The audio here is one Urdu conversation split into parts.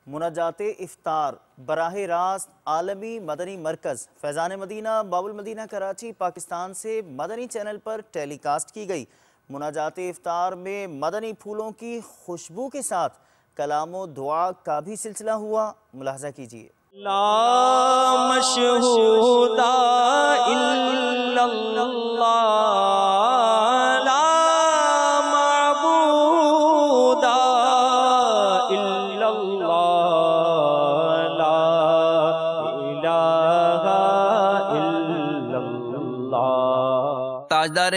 مناجات افطار براہ راست عالمی مدنی مرکز فیضان مدینہ باب المدینہ کراچی پاکستان سے مدنی چینل پر ٹیلی کاسٹ کی گئی۔ مناجات افطار میں مدنی پھولوں کی خوشبو کے ساتھ کلام و دعا کا بھی سلسلہ ہوا، ملاحظہ کیجیے۔ لا مشہود الا اللہ لا معبود الا اللہ لا الہ الا اللہ۔ تاجدار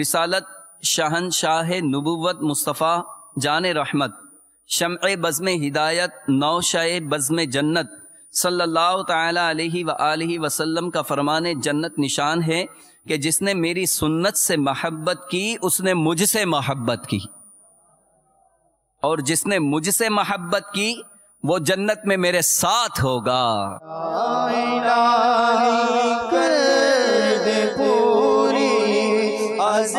رسالت شاہنشاہ نبوت مصطفیٰ جان رحمت شمع بزم ہدایت نوشہ بزم جنت صلی اللہ تعالی علیہ وآلہ وسلم کا فرمان جنت نشان ہے کہ جس نے میری سنت سے محبت کی اس نے مجھ سے محبت کی، اور جس نے مجھ سے محبت کی وہ جنت میں میرے ساتھ ہوگا۔ الہی کر دے پوری از